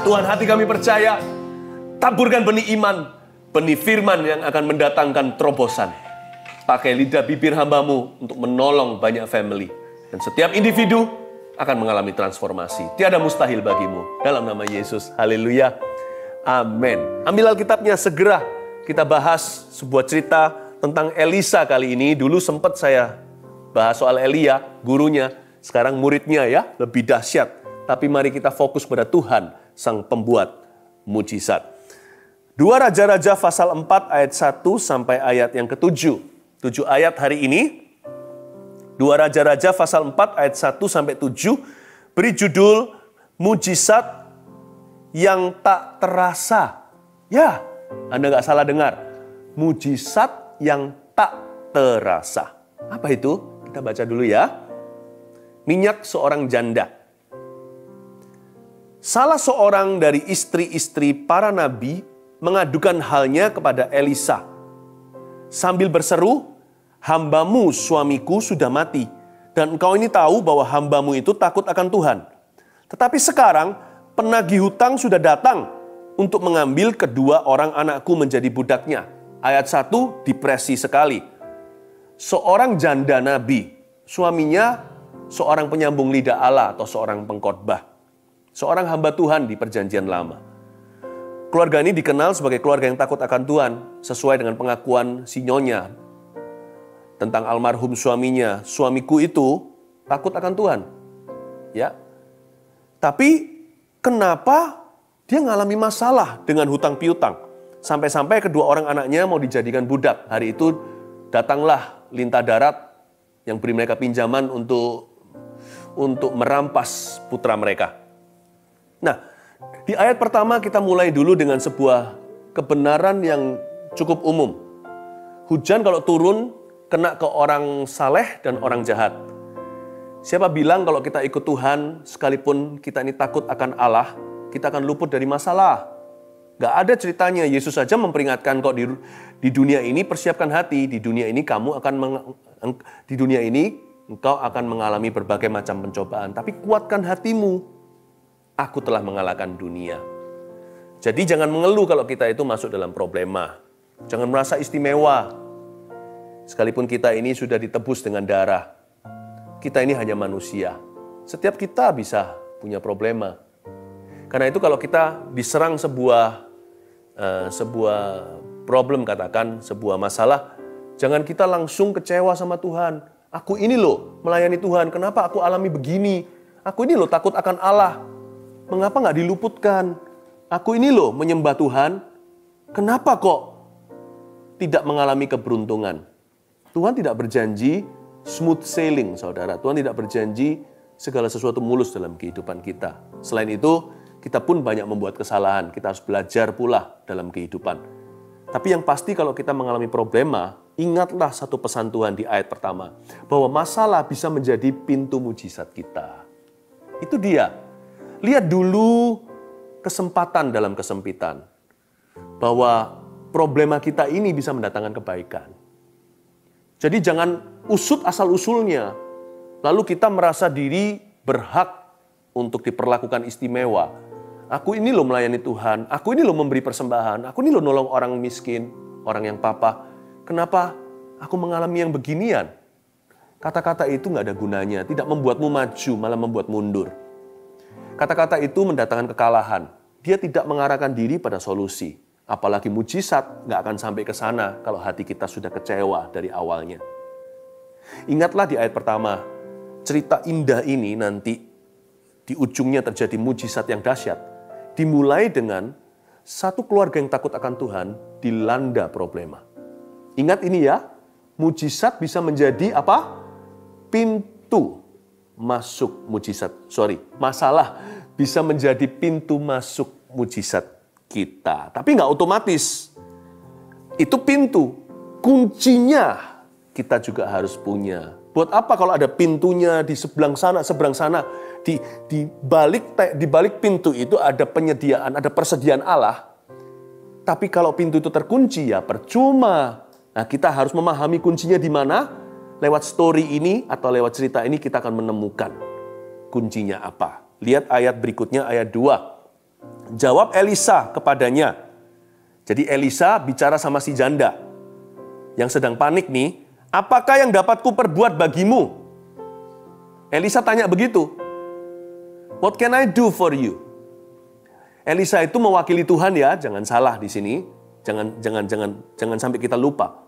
Tuhan, hati kami percaya, taburkan benih iman, benih firman yang akan mendatangkan terobosan. Pakai lidah bibir hamba-Mu untuk menolong banyak family. Dan setiap individu akan mengalami transformasi. Tiada mustahil bagimu. Dalam nama Yesus, haleluya. Amin. Ambil Alkitabnya segera. Kita bahas sebuah cerita tentang Elisa kali ini. Dulu sempat saya bahas soal Elia, gurunya. Sekarang muridnya ya, lebih dahsyat. Tapi mari kita fokus pada Tuhan, Sang Pembuat mujizat. 2 Raja-Raja pasal 4 ayat 1 sampai ayat yang ke-7. 7 ayat hari ini. 2 Raja-Raja pasal 4 ayat 1 sampai 7 beri judul Mujizat yang tak terasa. Ya, Anda nggak salah dengar. Mujizat yang tak terasa. Apa itu? Kita baca dulu ya. Minyak seorang janda. Salah seorang dari istri-istri para nabi mengadukan halnya kepada Elisa. Sambil berseru, "Hamba-Mu, suamiku sudah mati, dan engkau ini tahu bahwa hamba-Mu itu takut akan Tuhan. Tetapi sekarang penagih hutang sudah datang untuk mengambil kedua orang anakku menjadi budaknya." Ayat 1 depresi sekali. Seorang janda nabi, suaminya seorang penyambung lidah Allah atau seorang pengkhotbah. Seorang hamba Tuhan di perjanjian lama. Keluarga ini dikenal sebagai keluarga yang takut akan Tuhan, sesuai dengan pengakuan si nyonya tentang almarhum suaminya. Suamiku itu takut akan Tuhan. Ya. Tapi kenapa dia mengalami masalah dengan hutang piutang? Sampai-sampai kedua orang anaknya mau dijadikan budak. Hari itu datanglah lintah darat yang beri mereka pinjaman untuk merampas putra mereka. Nah, di ayat pertama kita mulai dulu dengan sebuah kebenaran yang cukup umum. Hujan kalau turun kena ke orang saleh dan orang jahat. Siapa bilang kalau kita ikut Tuhan, sekalipun kita ini takut akan Allah, kita akan luput dari masalah? Gak ada ceritanya. Yesus saja memperingatkan kok di dunia ini persiapkan hati. Di dunia ini engkau akan mengalami berbagai macam pencobaan. Tapi kuatkan hatimu. Aku telah mengalahkan dunia. Jadi jangan mengeluh kalau kita itu masuk dalam problema. Jangan merasa istimewa. Sekalipun kita ini sudah ditebus dengan darah. Kita ini hanya manusia. Setiap kita bisa punya problema. Karena itu kalau kita diserang sebuah problem, katakan sebuah masalah, jangan kita langsung kecewa sama Tuhan. Aku ini loh melayani Tuhan, kenapa aku alami begini? Aku ini loh takut akan Allah. Mengapa nggak diluputkan? Aku ini loh menyembah Tuhan. Kenapa kok tidak mengalami keberuntungan? Tuhan tidak berjanji smooth sailing, saudara. Tuhan tidak berjanji segala sesuatu mulus dalam kehidupan kita. Selain itu, kita pun banyak membuat kesalahan. Kita harus belajar pula dalam kehidupan. Tapi yang pasti kalau kita mengalami problema, ingatlah satu pesan Tuhan di ayat pertama. Bahwa masalah bisa menjadi pintu mujizat kita. Itu dia. Lihat dulu kesempatan dalam kesempitan. Bahwa problema kita ini bisa mendatangkan kebaikan. Jadi jangan usut asal-usulnya. Lalu kita merasa diri berhak untuk diperlakukan istimewa. Aku ini loh melayani Tuhan. Aku ini loh memberi persembahan. Aku ini loh nolong orang miskin, orang yang papa. Kenapa aku mengalami yang beginian? Kata-kata itu nggak ada gunanya. Tidak membuatmu maju, malah membuat mundur. Kata-kata itu mendatangkan kekalahan. Dia tidak mengarahkan diri pada solusi. Apalagi mujizat nggak akan sampai ke sana kalau hati kita sudah kecewa dari awalnya. Ingatlah di ayat pertama, cerita indah ini nanti di ujungnya terjadi mujizat yang dahsyat. Dimulai dengan satu keluarga yang takut akan Tuhan dilanda problema. Ingat ini ya, mujizat bisa menjadi apa? Pintu masuk mujizat. Masalah bisa menjadi pintu masuk mujizat kita. Tapi nggak otomatis. Itu pintu. Kuncinya kita juga harus punya. Buat apa kalau ada pintunya di seberang sana. Di balik pintu itu ada penyediaan, ada persediaan Allah. Tapi kalau pintu itu terkunci ya percuma. Nah, kita harus memahami kuncinya di mana. Lewat story ini atau lewat cerita ini kita akan menemukan kuncinya apa. Lihat ayat berikutnya, ayat 2. Jawab Elisa kepadanya. Jadi Elisa bicara sama si janda yang sedang panik nih. Apakah yang dapat kuperbuat bagimu? Elisa tanya begitu. What can I do for you? Elisa itu mewakili Tuhan ya, jangan salah di sini. Jangan sampai kita lupa.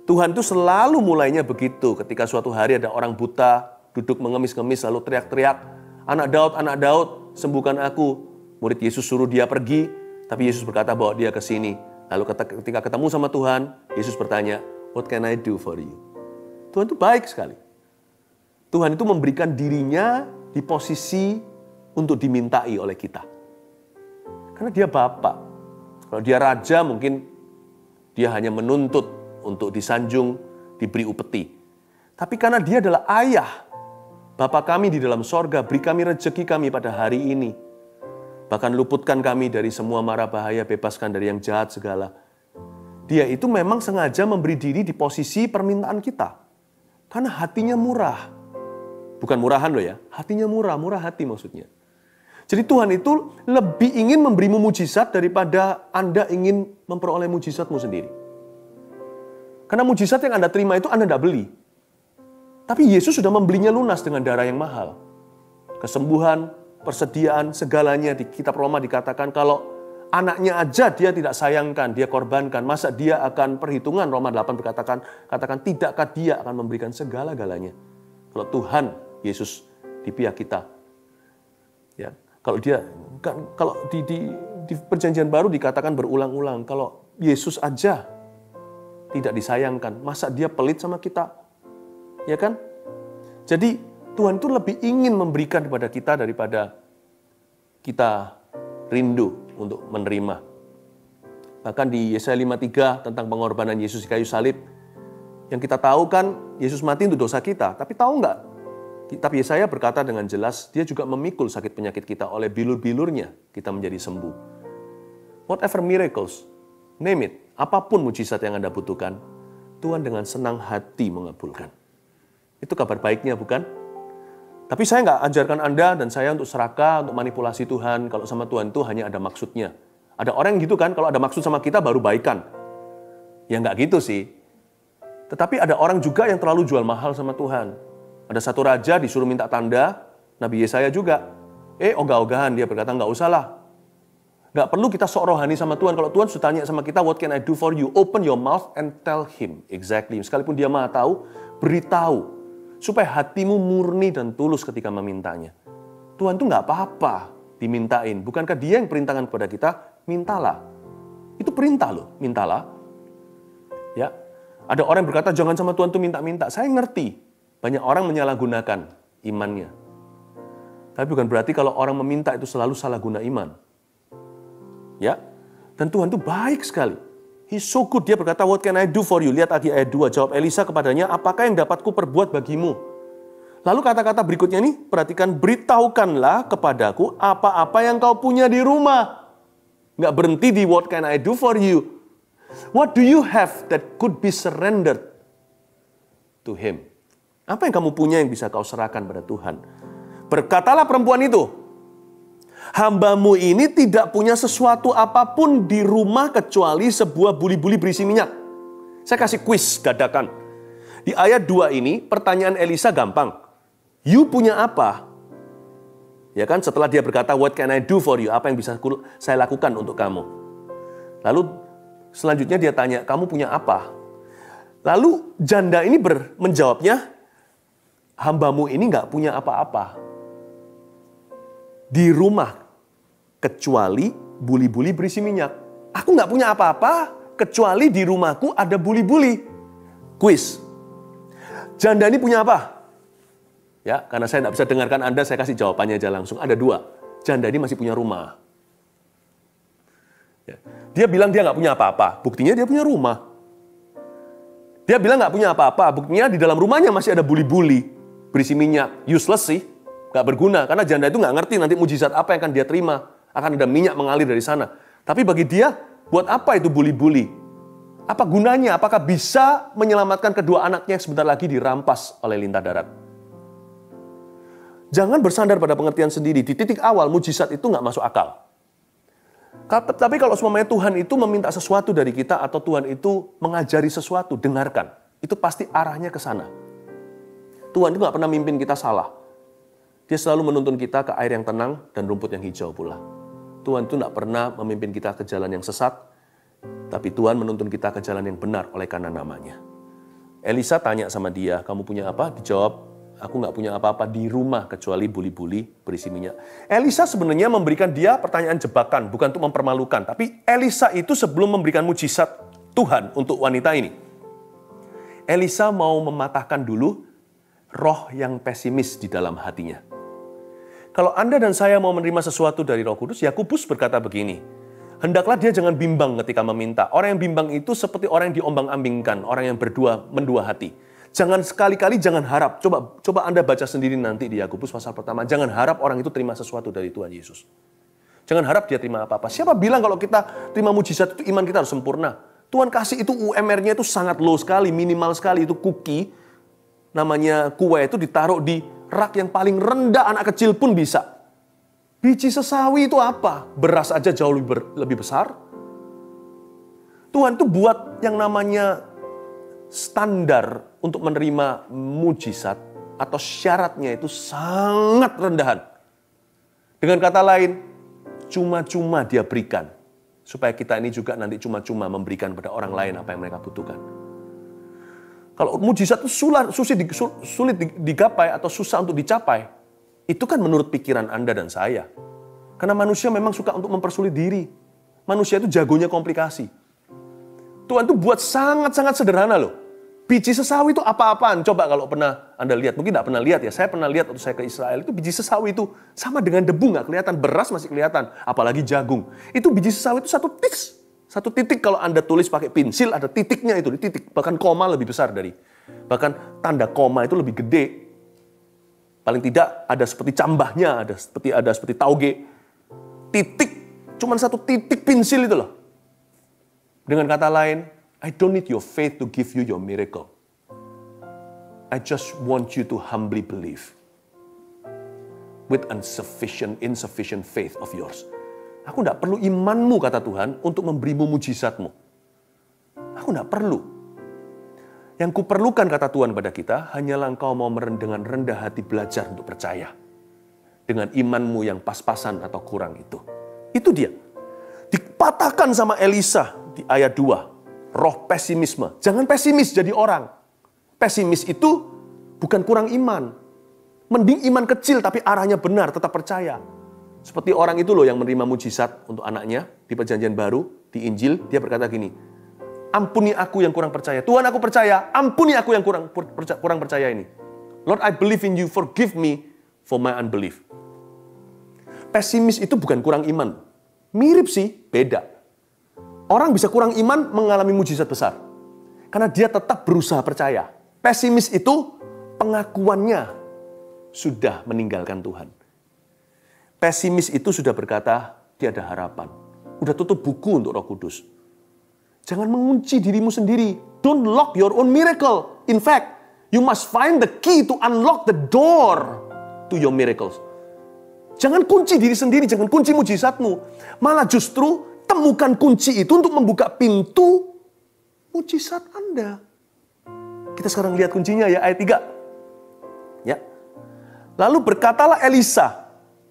Tuhan itu selalu mulainya begitu. Ketika suatu hari ada orang buta duduk mengemis-ngemis lalu teriak-teriak, anak Daud, sembuhkan aku. Murid Yesus suruh dia pergi, tapi Yesus berkata bawa dia ke sini. Lalu ketika ketemu sama Tuhan, Yesus bertanya, what can I do for you? Tuhan itu baik sekali. Tuhan itu memberikan dirinya di posisi untuk dimintai oleh kita. Karena dia Bapa. Kalau dia Raja mungkin dia hanya menuntut untuk disanjung, diberi upeti. Tapi karena dia adalah Ayah, Bapa kami di dalam sorga, beri kami rezeki kami pada hari ini. Bahkan luputkan kami dari semua mara bahaya, bebaskan dari yang jahat segala. Dia itu memang sengaja memberi diri di posisi permintaan kita. Karena hatinya murah. Bukan murahan loh ya, hatinya murah hati maksudnya. Jadi Tuhan itu lebih ingin memberimu mujizat daripada Anda ingin memperoleh mujizatmu sendiri. Karena mujizat yang Anda terima itu Anda tidak beli. Tapi Yesus sudah membelinya lunas dengan darah yang mahal. Kesembuhan, persediaan, segalanya di kitab Roma dikatakan kalau anaknya aja dia tidak sayangkan, dia korbankan. Masa dia akan perhitungan, Roma 8 katakan tidakkah dia akan memberikan segala-galanya. Kalau Tuhan Yesus di pihak kita. Ya, kalau di perjanjian baru dikatakan berulang-ulang, kalau Yesus aja tidak disayangkan, masa dia pelit sama kita? Ya kan? Jadi Tuhan itu lebih ingin memberikan kepada kita daripada kita rindu untuk menerima. Bahkan di Yesaya 53 tentang pengorbanan Yesus di kayu salib, yang kita tahu kan Yesus mati untuk dosa kita. Tapi tahu nggak? Kitab Yesaya berkata dengan jelas, dia juga memikul sakit penyakit kita, oleh bilur-bilurnya kita menjadi sembuh. Whatever miracles, name it, apapun mujizat yang Anda butuhkan, Tuhan dengan senang hati mengabulkan. Itu kabar baiknya bukan? Tapi saya nggak ajarkan Anda dan saya untuk serakah, untuk manipulasi Tuhan. Kalau sama Tuhan itu hanya ada maksudnya. Ada orang yang gitu kan, kalau ada maksud sama kita baru baikan. Ya nggak gitu sih. Tetapi ada orang juga yang terlalu jual mahal sama Tuhan. Ada satu raja disuruh minta tanda, Nabi Yesaya juga. Ogah-ogahan dia berkata, nggak usah lah. Nggak perlu kita sok rohani sama Tuhan. Kalau Tuhan sudah tanya sama kita, what can I do for you? Open your mouth and tell him. Exactly. Sekalipun dia maha tahu, beritahu. Supaya hatimu murni dan tulus ketika memintanya. Tuhan tuh nggak apa-apa dimintain. Bukankah dia yang perintahkan kepada kita? Mintalah. Itu perintah loh, mintalah. Ya, ada orang yang berkata jangan sama Tuhan tuh minta-minta. Saya ngerti. Banyak orang menyalahgunakan imannya. Tapi bukan berarti kalau orang meminta itu selalu salah guna iman. Ya, dan Tuhan tuh baik sekali. He's so good. Dia berkata, what can I do for you? Lihat lagi ayat 2. Jawab Elisa kepadanya, apakah yang dapat kuperbuat bagimu? Lalu kata-kata berikutnya nih, perhatikan, beritahukanlah kepadaku apa-apa yang kau punya di rumah. Nggak berhenti di what can I do for you. What do you have that could be surrendered to him? Apa yang kamu punya yang bisa kau serahkan pada Tuhan? Berkatalah perempuan itu, hambamu ini tidak punya sesuatu apapun di rumah kecuali sebuah buli-buli berisi minyak. Saya kasih kuis dadakan. Di ayat 2 ini pertanyaan Elisa gampang. You punya apa? Ya kan, setelah dia berkata, what can I do for you? Apa yang bisa saya lakukan untuk kamu? Lalu selanjutnya dia tanya, kamu punya apa? Lalu janda ini menjawabnya, hambamu ini nggak punya apa-apa di rumah kecuali buli-buli berisi minyak. Aku nggak punya apa-apa kecuali di rumahku ada buli-buli. Kuis. Janda ini punya apa? Ya, karena saya tidak bisa dengarkan Anda, saya kasih jawabannya aja langsung. Ada 2. Janda ini masih punya rumah. Ya. Dia bilang dia nggak punya apa-apa. Buktinya dia punya rumah. Dia bilang nggak punya apa-apa. Buktinya di dalam rumahnya masih ada buli-buli berisi minyak. Useless sih. Nggak berguna. Karena janda itu nggak ngerti nanti mujizat apa yang akan dia terima. Akan ada minyak mengalir dari sana. Tapi bagi dia, buat apa itu buli-buli? Apa gunanya? Apakah bisa menyelamatkan kedua anaknya yang sebentar lagi dirampas oleh lintah darat? Jangan bersandar pada pengertian sendiri. Di titik awal, mujizat itu nggak masuk akal. Tapi kalau semuanya Tuhan itu meminta sesuatu dari kita atau Tuhan itu mengajari sesuatu, dengarkan. Itu pasti arahnya ke sana. Tuhan itu nggak pernah mimpin kita salah. Dia selalu menuntun kita ke air yang tenang dan rumput yang hijau pula. Tuhan itu nggak pernah memimpin kita ke jalan yang sesat, tapi Tuhan menuntun kita ke jalan yang benar oleh karena namanya. Elisa tanya sama dia, kamu punya apa? Dijawab, aku nggak punya apa-apa di rumah kecuali buli-buli berisi minyak. Elisa sebenarnya memberikan dia pertanyaan jebakan, bukan untuk mempermalukan. Tapi Elisa itu sebelum memberikan mujizat Tuhan untuk wanita ini, Elisa mau mematahkan dulu roh yang pesimis di dalam hatinya. Kalau Anda dan saya mau menerima sesuatu dari Roh Kudus, Yakobus berkata begini, hendaklah dia jangan bimbang ketika meminta. Orang yang bimbang itu seperti orang yang diombang-ambingkan, orang yang mendua hati. Jangan sekali-kali jangan harap. Coba Anda baca sendiri nanti di Yakobus pasal pertama. Jangan harap orang itu terima sesuatu dari Tuhan Yesus. Jangan harap dia terima apa-apa. Siapa bilang kalau kita terima mujizat itu iman kita harus sempurna? Tuhan kasih itu UMR-nya itu sangat low sekali, minimal sekali. Itu cookie, namanya kue itu ditaruh di rak yang paling rendah, anak kecil pun bisa. Biji sesawi itu apa? Beras aja jauh lebih besar. Tuhan itu buat yang namanya standar untuk menerima mujizat atau syaratnya itu sangat rendahan. Dengan kata lain, cuma-cuma dia berikan. Supaya kita ini juga nanti cuma-cuma memberikan pada orang lain apa yang mereka butuhkan. Kalau mujizat itu sulit digapai atau susah untuk dicapai, itu kan menurut pikiran Anda dan saya. Karena manusia memang suka untuk mempersulit diri. Manusia itu jagonya komplikasi. Tuhan itu buat sangat-sangat sederhana loh. Biji sesawi itu apa-apaan? Coba kalau pernah Anda lihat, mungkin tidak pernah lihat ya. Saya pernah lihat waktu saya ke Israel, itu biji sesawi itu sama dengan debu, nggak kelihatan. Beras masih kelihatan, apalagi jagung. Itu biji sesawi itu satu titik kalau Anda tulis pakai pensil, ada titiknya itu, di titik. Bahkan koma lebih besar bahkan tanda koma itu lebih gede. Paling tidak ada seperti cambahnya, ada seperti tauge. Titik, cuman satu titik pensil itu loh. Dengan kata lain, I don't need your faith to give you your miracle. I just want you to humbly believe with insufficient faith of yours. Aku tidak perlu imanmu, kata Tuhan, untuk memberimu mujizatmu. Aku tidak perlu. Yang kuperlukan, kata Tuhan pada kita, hanyalah engkau mau dengan rendah hati belajar untuk percaya. Dengan imanmu yang pas-pasan atau kurang itu. Itu dia. Dipatahkan sama Elisa di ayat 2. Roh pesimisme. Jangan pesimis jadi orang. Pesimis itu bukan kurang iman. Mending iman kecil tapi arahnya benar, tetap percaya. Seperti orang itu loh yang menerima mujizat untuk anaknya di Perjanjian Baru, di Injil, dia berkata gini, ampuni aku yang kurang percaya. Tuhan, aku percaya, ampuni aku yang kurang percaya ini. Lord, I believe in you, forgive me for my unbelief. Pesimis itu bukan kurang iman. Mirip sih, beda. Orang bisa kurang iman mengalami mujizat besar. Karena dia tetap berusaha percaya. Pesimis itu pengakuannya sudah meninggalkan Tuhan. Pesimis itu sudah berkata, tiada harapan. Udah tutup buku untuk Roh Kudus. Jangan mengunci dirimu sendiri. Don't lock your own miracle. In fact, you must find the key to unlock the door to your miracles. Jangan kunci diri sendiri, jangan kunci mujizatmu. Malah justru temukan kunci itu untuk membuka pintu mujizat Anda. Kita sekarang lihat kuncinya ya, ayat 3. Ya. Lalu berkatalah Elisa,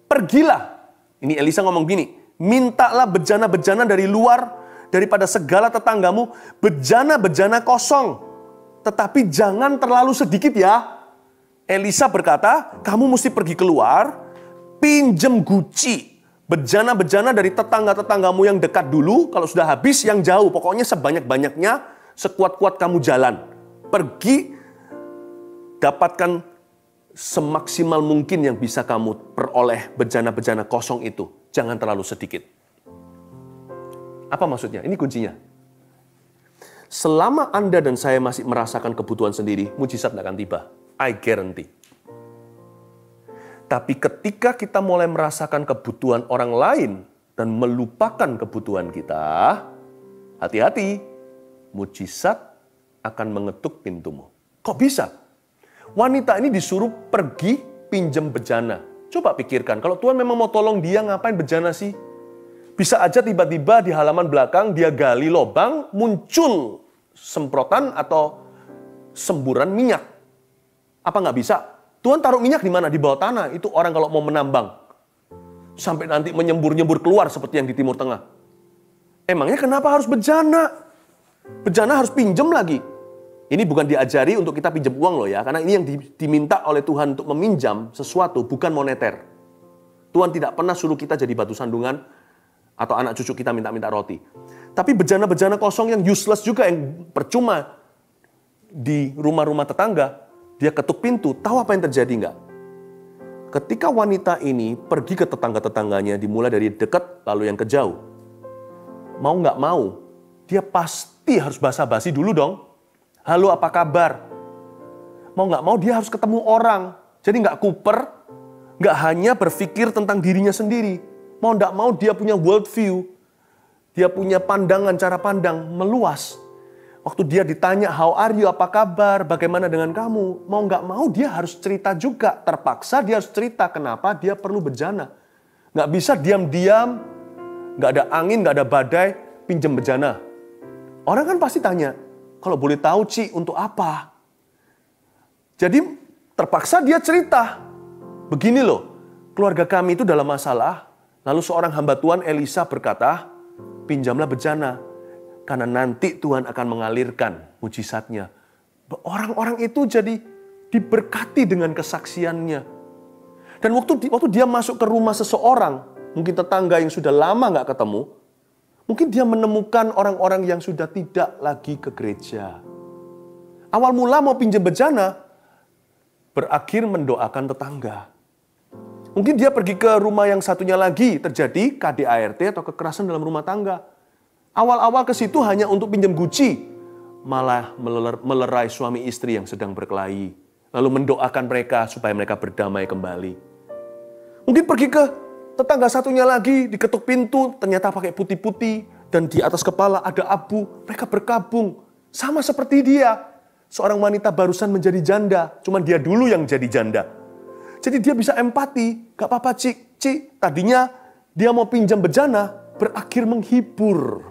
pergilah. Ini Elisa ngomong gini, mintalah bejana-bejana dari luar, daripada segala tetanggamu, bejana-bejana kosong. Tetapi jangan terlalu sedikit ya. Elisa berkata, kamu mesti pergi keluar, pinjem guci. Bejana-bejana dari tetangga-tetanggamu yang dekat dulu, kalau sudah habis yang jauh. Pokoknya sebanyak-banyaknya, sekuat-kuat kamu jalan. Pergi, dapatkan semaksimal mungkin yang bisa kamu peroleh bejana-bejana kosong itu. Jangan terlalu sedikit. Apa maksudnya? Ini kuncinya. Selama Anda dan saya masih merasakan kebutuhan sendiri, mujizat tidak akan tiba. I guarantee. Tapi ketika kita mulai merasakan kebutuhan orang lain dan melupakan kebutuhan kita, hati-hati, mujizat akan mengetuk pintumu. Kok bisa? Wanita ini disuruh pergi pinjam bejana. Coba pikirkan, kalau Tuhan memang mau tolong dia, ngapain bejana sih? Bisa aja tiba-tiba di halaman belakang dia gali lubang, muncul semprotan atau semburan minyak. Apa nggak bisa? Tuhan taruh minyak di mana? Di bawah tanah. Itu orang kalau mau menambang. Sampai nanti menyembur-nyembur keluar seperti yang di Timur Tengah. Emangnya kenapa harus bejana? Bejana harus pinjem lagi. Ini bukan diajari untuk kita pinjam uang loh ya. Karena ini yang diminta oleh Tuhan untuk meminjam sesuatu, bukan moneter. Tuhan tidak pernah suruh kita jadi batu sandungan atau anak cucu kita minta-minta roti. Tapi bejana-bejana kosong yang useless juga, yang percuma di rumah-rumah tetangga, dia ketuk pintu, tahu apa yang terjadi nggak? Ketika wanita ini pergi ke tetangga-tetangganya, dimulai dari dekat lalu yang ke jauh. Mau nggak mau, dia pasti harus basa-basi dulu dong. Halo, apa kabar? Mau nggak mau dia harus ketemu orang. Jadi nggak kuper, nggak hanya berpikir tentang dirinya sendiri. Mau nggak mau dia punya world view. Dia punya pandangan, cara pandang meluas. Waktu dia ditanya, how are you, apa kabar, bagaimana dengan kamu? Mau nggak mau dia harus cerita juga. Terpaksa dia harus cerita kenapa dia perlu bejana. Nggak bisa diam-diam, nggak ada angin, nggak ada badai, pinjam bejana. Orang kan pasti tanya, kalau boleh tahu Ci, untuk apa? Jadi terpaksa dia cerita. Begini loh, keluarga kami itu dalam masalah. Lalu seorang hamba Tuhan Elisa berkata, pinjamlah bejana. Karena nanti Tuhan akan mengalirkan mujizatnya. Orang-orang itu jadi diberkati dengan kesaksiannya. Dan waktu dia masuk ke rumah seseorang, mungkin tetangga yang sudah lama nggak ketemu, mungkin dia menemukan orang-orang yang sudah tidak lagi ke gereja. Awal mula mau pinjam bejana, berakhir mendoakan tetangga. Mungkin dia pergi ke rumah yang satunya lagi, terjadi KDART atau kekerasan dalam rumah tangga. Awal-awal ke situ hanya untuk pinjam guci, malah melerai suami istri yang sedang berkelahi. Lalu mendoakan mereka supaya mereka berdamai kembali. Mungkin pergi ke tetangga satunya lagi, diketuk pintu, ternyata pakai putih-putih, dan di atas kepala ada abu, mereka berkabung. Sama seperti dia, seorang wanita barusan menjadi janda, cuman dia dulu yang jadi janda. Jadi dia bisa empati, gak apa-apa Cik, tadinya dia mau pinjam bejana, berakhir menghibur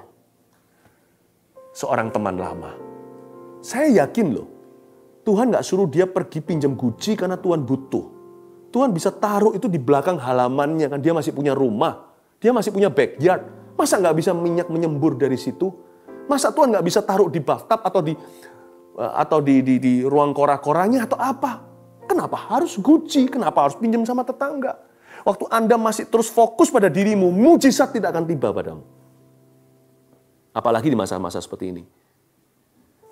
seorang teman lama. Saya yakin loh, Tuhan gak suruh dia pergi pinjam guci karena Tuhan butuh. Tuhan bisa taruh itu di belakang halamannya, kan dia masih punya rumah, dia masih punya backyard. Masa nggak bisa minyak menyembur dari situ? Masa Tuhan nggak bisa taruh di bathtub atau di ruang kora-koranya atau apa? Kenapa harus guci? Kenapa harus pinjam sama tetangga? Waktu Anda masih terus fokus pada dirimu, mujizat tidak akan tiba padamu. Apalagi di masa-masa seperti ini.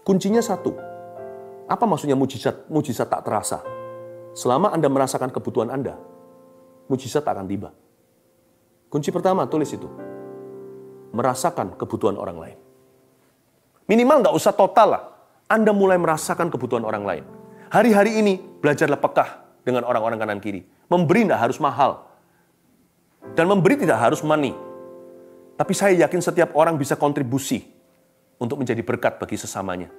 Kuncinya satu. Apa maksudnya mujizat? Mujizat tak terasa. Selama Anda merasakan kebutuhan Anda, mujizat akan tiba. Kunci pertama, tulis itu. Merasakan kebutuhan orang lain. Minimal nggak usah total lah. Anda mulai merasakan kebutuhan orang lain. Hari-hari ini, belajarlah pekah dengan orang-orang kanan kiri. Memberi tidak harus mahal. Dan memberi tidak harus money. Tapi saya yakin setiap orang bisa kontribusi untuk menjadi berkat bagi sesamanya.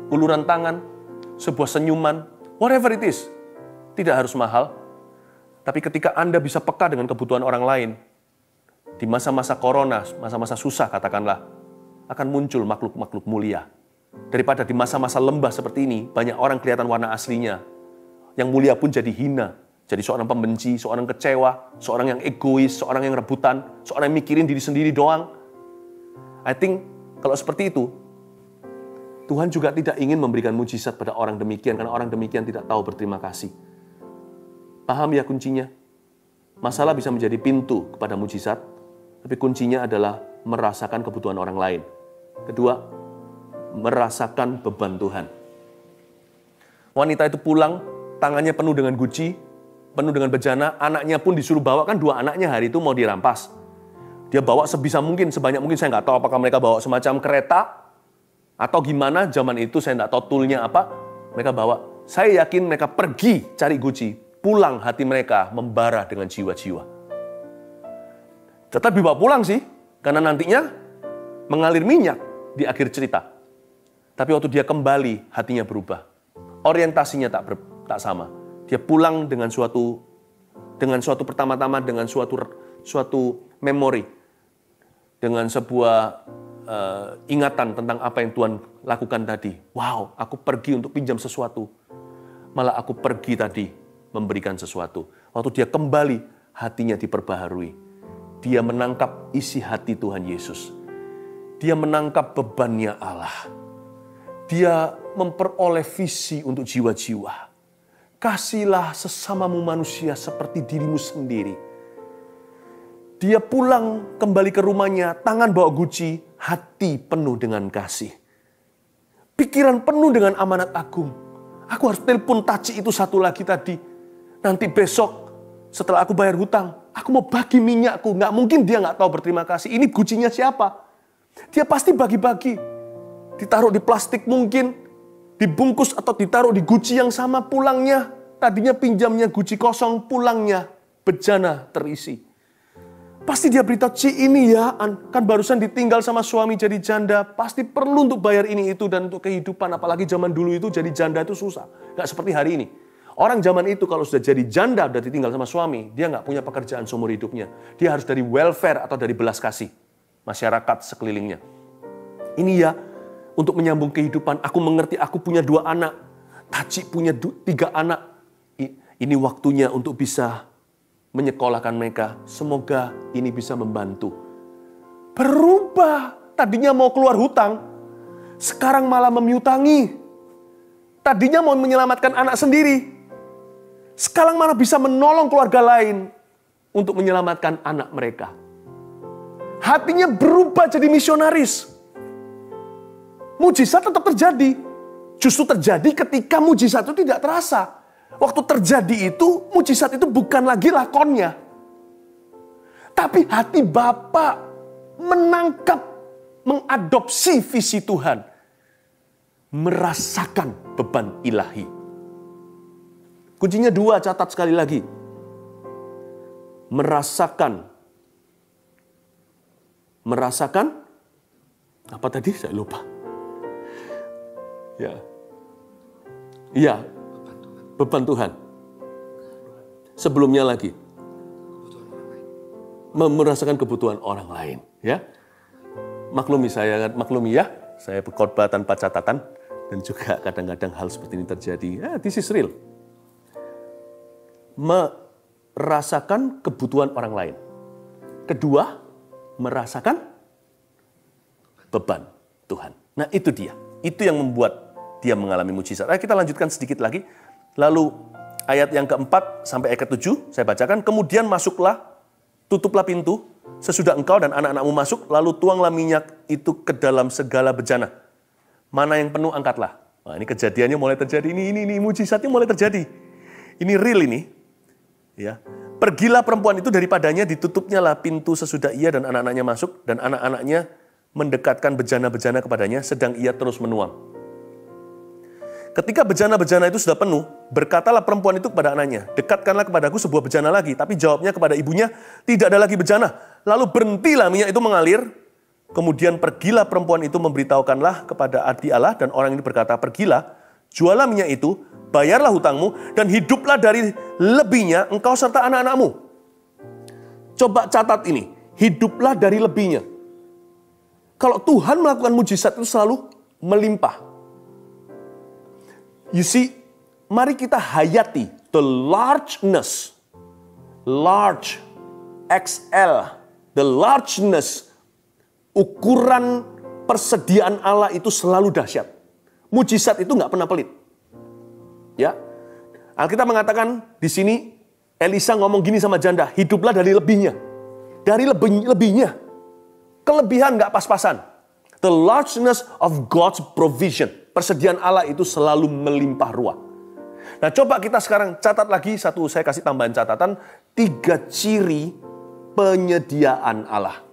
Uluran tangan, sebuah senyuman, whatever it is, tidak harus mahal. Tapi ketika Anda bisa peka dengan kebutuhan orang lain, di masa-masa corona, masa-masa susah katakanlah, akan muncul makhluk-makhluk mulia. Daripada di masa-masa lembah seperti ini, banyak orang kelihatan warna aslinya. Yang mulia pun jadi hina. Jadi seorang pembenci, seorang kecewa, seorang yang egois, seorang yang rebutan, seorang yang mikirin diri sendiri doang. I think kalau seperti itu, Tuhan juga tidak ingin memberikan mujizat pada orang demikian, karena orang demikian tidak tahu berterima kasih. Paham ya kuncinya? Masalah bisa menjadi pintu kepada mujizat, tapi kuncinya adalah merasakan kebutuhan orang lain. Kedua, merasakan beban Tuhan. Wanita itu pulang, tangannya penuh dengan guci, penuh dengan bejana, anaknya pun disuruh bawa, kan 2 anaknya hari itu mau dirampas. Dia bawa sebisa mungkin, sebanyak mungkin, saya nggak tahu apakah mereka bawa semacam kereta, atau gimana, zaman itu saya nggak tahu toolnya apa, mereka bawa. Saya yakin mereka pergi cari guci, pulang hati mereka membara dengan jiwa-jiwa. Tetap dibawa pulang sih, karena nantinya mengalir minyak di akhir cerita. Tapi waktu dia kembali, hatinya berubah. Orientasinya tak sama. Dia pulang dengan suatu pertama-tama dengan suatu memori. dengan sebuah ingatan tentang apa yang Tuhan lakukan tadi. Wow, aku pergi untuk pinjam sesuatu. Malah aku pergi tadi memberikan sesuatu. Waktu dia kembali, hatinya diperbaharui. Dia menangkap isi hati Tuhan Yesus. Dia menangkap bebannya Allah. Dia memperoleh visi untuk jiwa-jiwa. Kasihlah sesamamu manusia seperti dirimu sendiri. Dia pulang kembali ke rumahnya, tangan bawa Gucci, hati penuh dengan kasih. Pikiran penuh dengan amanat agung. Aku harus telepon Taci itu satu lagi tadi. Nanti besok setelah aku bayar hutang, aku mau bagi minyakku. Nggak mungkin dia nggak tahu berterima kasih. Ini Gucci-nya siapa? Dia pasti bagi-bagi. Ditaruh di plastik mungkin, dibungkus atau ditaruh di Gucci yang sama pulangnya. Tadinya pinjamnya Gucci kosong, pulangnya bejana terisi. Pasti dia beritahu, Ci ini ya, kan barusan ditinggal sama suami jadi janda. Pasti perlu untuk bayar ini itu dan untuk kehidupan. Apalagi zaman dulu itu jadi janda itu susah. Nggak seperti hari ini. Orang zaman itu kalau sudah jadi janda, sudah ditinggal sama suami, dia nggak punya pekerjaan seumur hidupnya. Dia harus dari welfare atau dari belas kasih masyarakat sekelilingnya. Ini ya, untuk menyambung kehidupan. Aku mengerti, aku punya 2 anak. Taci punya 3 anak. Ini waktunya untuk bisa menyekolahkan mereka. Semoga ini bisa membantu. Berubah. Tadinya mau keluar hutang, sekarang malah memiutangi. Tadinya mau menyelamatkan anak sendiri, sekarang malah bisa menolong keluarga lain untuk menyelamatkan anak mereka. Hatinya berubah jadi misionaris. Mujizat tetap terjadi. Justru terjadi ketika mujizat itu tidak terasa. Waktu terjadi itu, mujizat itu bukan lagi lakonnya. Tapi hati Bapa menangkap, mengadopsi visi Tuhan. Merasakan beban ilahi. Kuncinya 2, catat sekali lagi. Merasakan. Merasakan. Apa tadi? Saya lupa. Ya. Iya. Beban Tuhan. Sebelumnya lagi. Merasakan kebutuhan orang lain. Ya. Maklumi ya. Saya berkhotbah tanpa catatan. Dan juga kadang-kadang hal seperti ini terjadi. This is real. Merasakan kebutuhan orang lain. Kedua, merasakan beban Tuhan. Nah itu dia. Itu yang membuat dia mengalami mujizat. Kita lanjutkan sedikit lagi. Lalu ayat yang keempat sampai ayat ke-7 saya bacakan. Kemudian masuklah, tutuplah pintu, sesudah engkau dan anak-anakmu masuk, lalu tuanglah minyak itu ke dalam segala bejana. Mana yang penuh angkatlah. Wah, ini kejadiannya mulai terjadi. Ini mujizatnya mulai terjadi. Ini real ini. Ya. Pergilah perempuan itu daripadanya, ditutupnya lah pintu sesudah ia dan anak-anaknya masuk, dan anak-anaknya mendekatkan bejana-bejana kepadanya, sedang ia terus menuang. Ketika bejana-bejana itu sudah penuh, berkatalah perempuan itu kepada anaknya, dekatkanlah kepadaku sebuah bejana lagi. Tapi jawabnya kepada ibunya, tidak ada lagi bejana. Lalu berhentilah minyak itu mengalir. Kemudian pergilah perempuan itu memberitahukanlah kepada ahli Allah, dan orang ini berkata, pergilah, jualah minyak itu, bayarlah hutangmu, dan hiduplah dari lebihnya engkau serta anak-anakmu. Coba catat ini, hiduplah dari lebihnya. Kalau Tuhan melakukan mujizat itu selalu melimpah. You see, mari kita hayati the largeness, large, XL, the largeness, ukuran persediaan Allah itu selalu dahsyat. Mujizat itu nggak pernah pelit. Ya, Alkitab mengatakan di sini Elisa ngomong gini sama janda, hiduplah dari lebihnya, dari lebihnya, kelebihan nggak pas-pasan. The largeness of God's provision. Persediaan Allah itu selalu melimpah ruah. Nah coba kita sekarang catat lagi satu, saya kasih tambahan catatan, 3 ciri penyediaan Allah.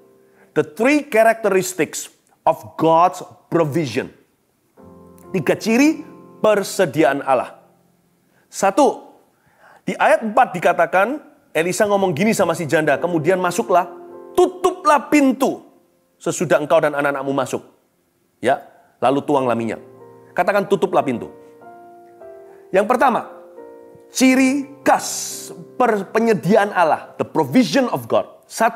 The 3 characteristics of God's provision. 3 ciri persediaan Allah. 1, di ayat 4 dikatakan, Elisa ngomong gini sama si janda, kemudian masuklah, tutuplah pintu sesudah engkau dan anak-anakmu masuk. Ya, lalu tuanglah minyak. Katakan tutuplah pintu. Yang pertama, ciri khas penyediaan Allah, the provision of God. 1,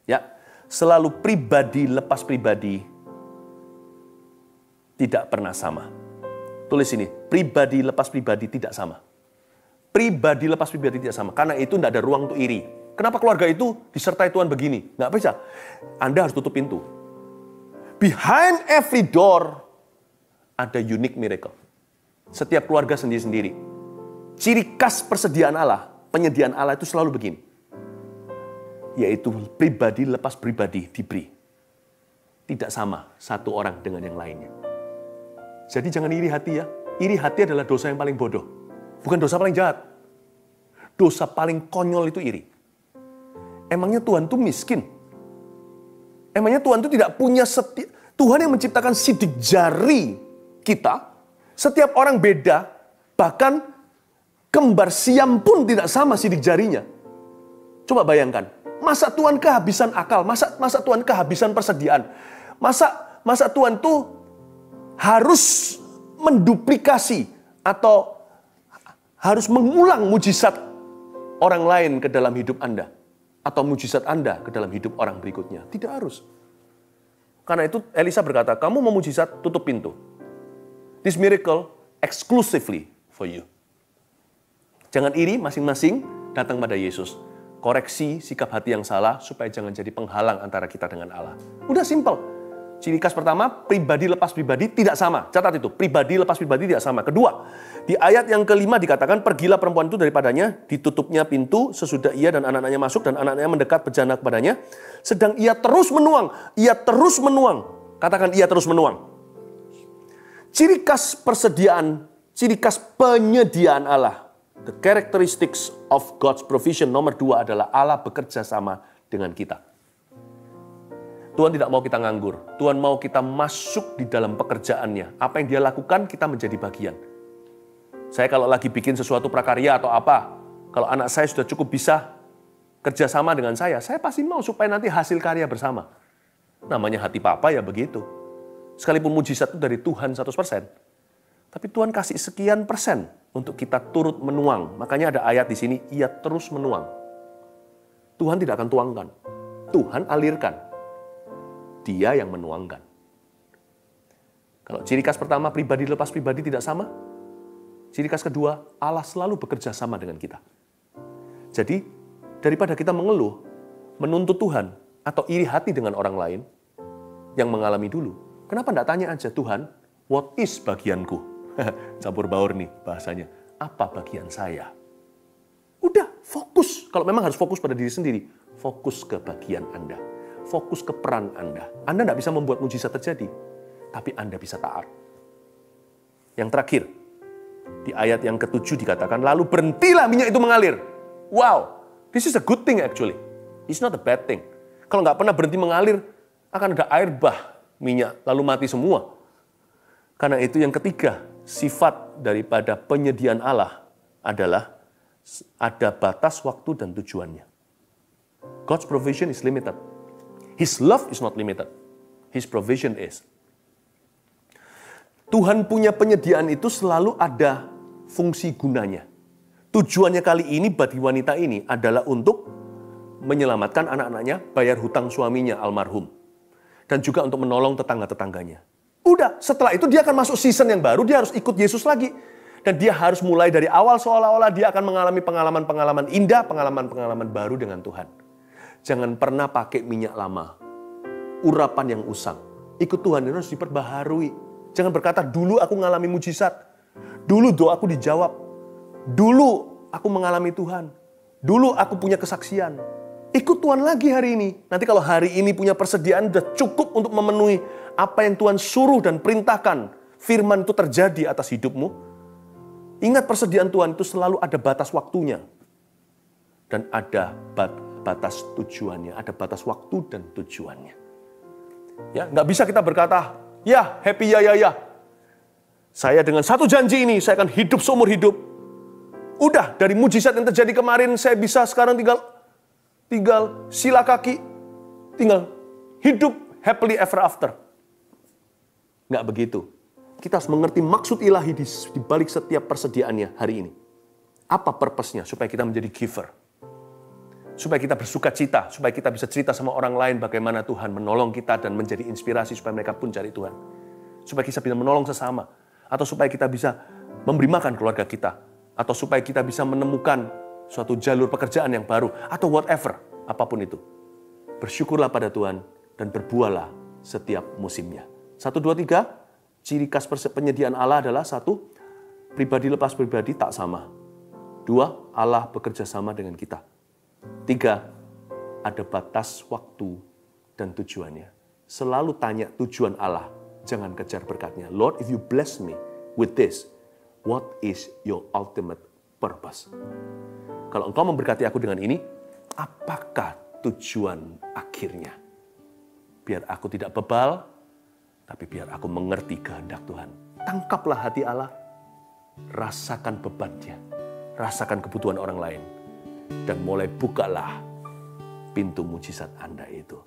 ya, selalu pribadi lepas pribadi tidak pernah sama. Tulis ini, pribadi lepas pribadi tidak sama. Pribadi lepas pribadi tidak sama. Karena itu tidak ada ruang untuk iri. Kenapa keluarga itu disertai Tuhan begini? Nggak bisa. Anda harus tutup pintu. Behind every door ada unique miracle. Setiap keluarga sendiri-sendiri. Ciri khas persediaan Allah, penyediaan Allah itu selalu begini. Yaitu pribadi lepas pribadi diberi. Tidak sama satu orang dengan yang lainnya. Jadi jangan iri hati ya. Iri hati adalah dosa yang paling bodoh. Bukan dosa paling jahat. Dosa paling konyol itu iri. Emangnya Tuhan itu miskin? Emangnya Tuhan itu tidak punya Tuhan yang menciptakan sidik jari kita. Setiap orang beda. Bahkan kembar siam pun tidak sama sidik jarinya. Coba bayangkan. Masa Tuhan kehabisan akal? Masa Tuhan kehabisan persediaan? Masa Tuhan tuh harus menduplikasi atau harus mengulang mujizat orang lain ke dalam hidup Anda atau mujizat Anda ke dalam hidup orang berikutnya. Tidak harus. Karena itu Elisa berkata, kamu mau mujizat, tutup pintu. This miracle exclusively for you. Jangan iri, masing-masing datang pada Yesus. Koreksi sikap hati yang salah supaya jangan jadi penghalang antara kita dengan Allah. Udah simple. Ciri khas pertama, pribadi lepas pribadi tidak sama. Catat itu, pribadi lepas pribadi tidak sama. Kedua, di ayat yang kelima dikatakan, pergilah perempuan itu daripadanya, ditutupnya pintu sesudah ia dan anak-anaknya masuk, dan anak-anaknya mendekat bejana kepadanya. Sedang ia terus menuang. Katakan, ia terus menuang. Ciri khas persediaan, ciri khas penyediaan Allah. The characteristics of God's provision nomor 2 adalah Allah bekerja sama dengan kita. Tuhan tidak mau kita nganggur. Tuhan mau kita masuk di dalam pekerjaannya. Apa yang dia lakukan, kita menjadi bagian. Saya kalau lagi bikin sesuatu prakarya atau apa, kalau anak saya sudah cukup bisa kerja sama dengan saya pasti mau supaya nanti hasil karya bersama. Namanya hati papa ya begitu. Sekalipun mujizat itu dari Tuhan 100%. Tapi Tuhan kasih sekian persen untuk kita turut menuang. Makanya ada ayat di sini, ia terus menuang. Tuhan tidak akan tuangkan. Tuhan alirkan. Dia yang menuangkan. Kalau ciri khas pertama, pribadi lepas pribadi tidak sama. Ciri khas kedua, Allah selalu bekerja sama dengan kita. Jadi, daripada kita mengeluh, menuntut Tuhan, atau iri hati dengan orang lain yang mengalami dulu, kenapa enggak tanya aja, Tuhan, what is bagianku? Campur baur nih bahasanya. Apa bagian saya? Udah, fokus. Kalau memang harus fokus pada diri sendiri, fokus ke bagian Anda. Fokus ke peran Anda. Anda tidak bisa membuat mujizat terjadi, tapi Anda bisa taat. Yang terakhir, di ayat yang ke-7 dikatakan, lalu berhentilah minyak itu mengalir. Wow, this is a good thing actually. It's not a bad thing. Kalau nggak pernah berhenti mengalir, akan ada air bah minyak, lalu mati semua. Karena itu yang ketiga, sifat daripada penyediaan Allah adalah ada batas waktu dan tujuannya. God's provision is limited. His love is not limited. His provision is. Tuhan punya penyediaan itu selalu ada fungsi gunanya. Tujuannya kali ini bagi wanita ini adalah untuk menyelamatkan anak-anaknya, bayar hutang suaminya almarhum. Dan juga untuk menolong tetangga-tetangganya. Udah, setelah itu dia akan masuk season yang baru, dia harus ikut Yesus lagi. Dan dia harus mulai dari awal seolah-olah dia akan mengalami pengalaman-pengalaman indah, pengalaman-pengalaman baru dengan Tuhan. Jangan pernah pakai minyak lama. Urapan yang usang. Ikut Tuhan itu harus diperbaharui. Jangan berkata, dulu aku mengalami mujizat. Dulu doaku dijawab. Dulu aku mengalami Tuhan. Dulu aku punya kesaksian. Ikut Tuhan lagi hari ini. Nanti kalau hari ini punya persediaan, sudah cukup untuk memenuhi apa yang Tuhan suruh dan perintahkan. Firman itu terjadi atas hidupmu. Ingat, persediaan Tuhan itu selalu ada batas waktunya. Dan ada batas tujuannya, ada batas waktu dan tujuannya. Ya, nggak bisa kita berkata, ya happy ya. Saya dengan satu janji ini, saya akan hidup seumur hidup. Udah, dari mujizat yang terjadi kemarin, saya bisa sekarang tinggal sila kaki, tinggal hidup happily ever after. Nggak begitu. Kita harus mengerti maksud ilahi di balik setiap persediaannya hari ini. Apa purpose-nya supaya kita menjadi giver? Supaya kita bersuka cita, supaya kita bisa cerita sama orang lain bagaimana Tuhan menolong kita dan menjadi inspirasi supaya mereka pun cari Tuhan. Supaya kita bisa menolong sesama. Atau supaya kita bisa memberi makan keluarga kita. Atau supaya kita bisa menemukan suatu jalur pekerjaan yang baru. Atau whatever, apapun itu. Bersyukurlah pada Tuhan dan berbuahlah setiap musimnya. 1, 2, 3, ciri khas penyediaan Allah adalah 1, pribadi lepas pribadi tak sama. 2, Allah bekerja sama dengan kita. 3, ada batas waktu dan tujuannya. Selalu tanya tujuan Allah, jangan kejar berkatnya. Lord, if you bless me with this, what is your ultimate purpose? Kalau engkau memberkati aku dengan ini, apakah tujuan akhirnya? Biar aku tidak bebal, tapi biar aku mengerti kehendak Tuhan. Tangkaplah hati Allah, rasakan bebannya, rasakan kebutuhan orang lain, dan mulai bukalah pintu mujizat Anda itu.